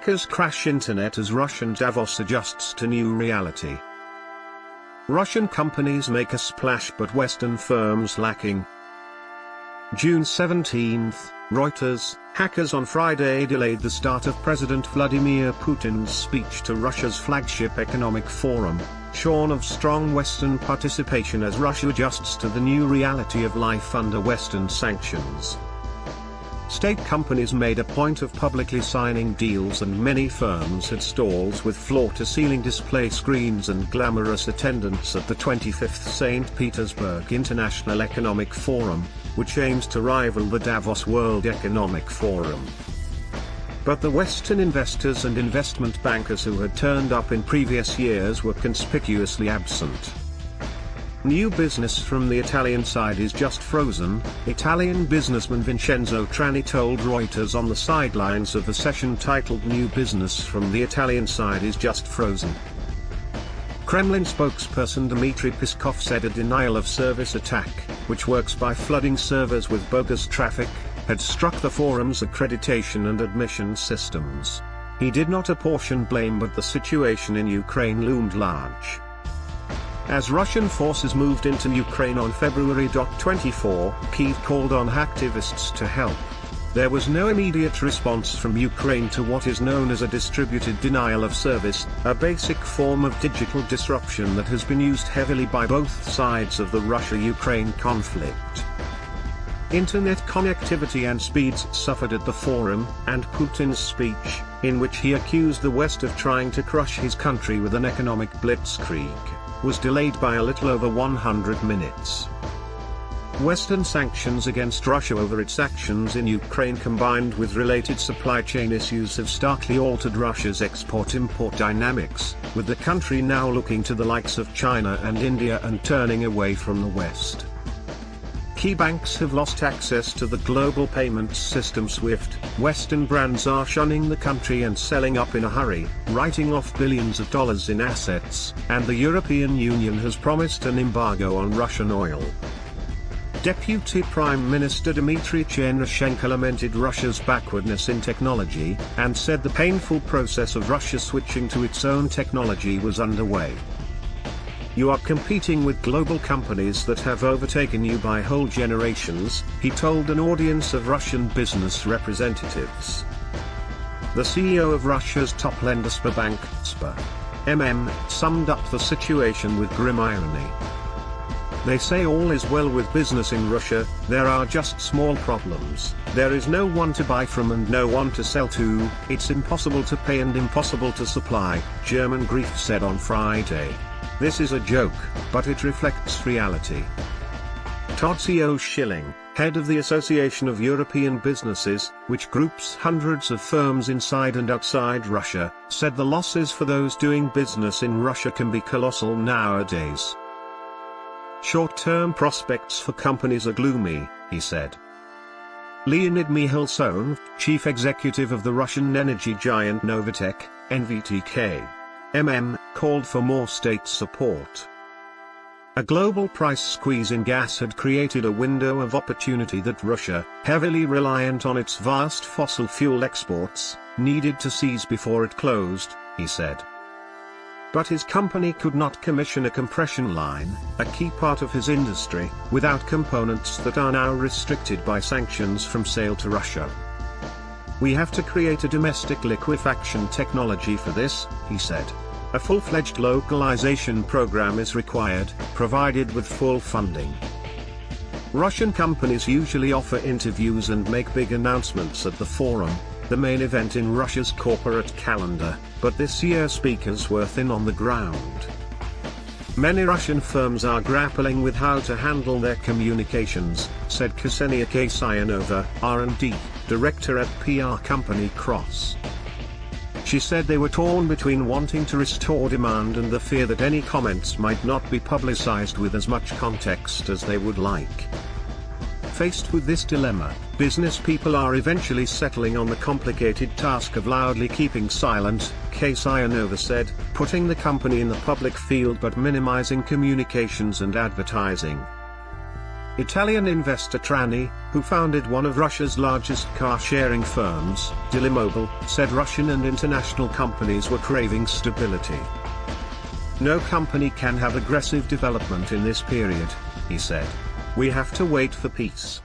Hackers crash internet as Russian Davos adjusts to new reality. Russian companies make a splash but Western firms lacking. June 17, Reuters. Hackers on Friday delayed the start of President Vladimir Putin's speech to Russia's flagship economic forum, shorn of strong Western participation as Russia adjusts to the new reality of life under Western sanctions. State companies made a point of publicly signing deals and many firms had stalls with floor-to-ceiling display screens and glamorous attendants at the 25th St. Petersburg International Economic Forum, which aims to rival the Davos World Economic Forum. But the Western investors and investment bankers who had turned up in previous years were conspicuously absent. New business from the Italian side is just frozen, Italian businessman Vincenzo Trani told Reuters on the sidelines of the session titled New Business from the Italian Side is Just Frozen. Kremlin spokesperson Dmitry Peskov said a denial-of-service attack, which works by flooding servers with bogus traffic, had struck the forum's accreditation and admission systems. He did not apportion blame, but the situation in Ukraine loomed large. As Russian forces moved into Ukraine on February 24, Kyiv called on hacktivists to help. There was no immediate response from Ukraine to what is known as a distributed denial of service, a basic form of digital disruption that has been used heavily by both sides of the Russia-Ukraine conflict. Internet connectivity and speeds suffered at the forum, and Putin's speech, in which he accused the West of trying to crush his country with an economic blitzkrieg, was delayed by a little over 100 minutes. Western sanctions against Russia over its actions in Ukraine combined with related supply chain issues have starkly altered Russia's export-import dynamics, with the country now looking to the likes of China and India and turning away from the West. Key banks have lost access to the global payments system SWIFT, Western brands are shunning the country and selling up in a hurry, writing off billions of dollars in assets, and the European Union has promised an embargo on Russian oil. Deputy Prime Minister Dmitry Chernyshchenko lamented Russia's backwardness in technology, and said the painful process of Russia switching to its own technology was underway. You are competing with global companies that have overtaken you by whole generations, he told an audience of Russian business representatives. The CEO of Russia's top lender Sberbank, summed up the situation with grim irony. They say all is well with business in Russia, there are just small problems, there is no one to buy from and no one to sell to, it's impossible to pay and impossible to supply, German Grief said on Friday. This is a joke, but it reflects reality. Tadzio Schilling, head of the Association of European Businesses, which groups hundreds of firms inside and outside Russia, said the losses for those doing business in Russia can be colossal nowadays. Short-term prospects for companies are gloomy, he said. Leonid Mikhelson, chief executive of the Russian energy giant Novatek, NVTK, called for more state support. A global price squeeze in gas had created a window of opportunity that Russia, heavily reliant on its vast fossil fuel exports, needed to seize before it closed, he said. But his company could not commission a compression line, a key part of his industry, without components that are now restricted by sanctions from sale to Russia. We have to create a domestic liquefaction technology for this, he said. A full-fledged localization program is required, provided with full funding. Russian companies usually offer interviews and make big announcements at the forum, the main event in Russia's corporate calendar, but this year speakers were thin on the ground. Many Russian firms are grappling with how to handle their communications, said Ksenia Kasyanova, R&D director at PR company Cross. She said they were torn between wanting to restore demand and the fear that any comments might not be publicized with as much context as they would like. Faced with this dilemma, business people are eventually settling on the complicated task of loudly keeping silent, Kasyanova said, putting the company in the public field but minimizing communications and advertising. Italian investor Trani, who founded one of Russia's largest car-sharing firms, Delimobile, said Russian and international companies were craving stability. No company can have aggressive development in this period, he said. We have to wait for peace.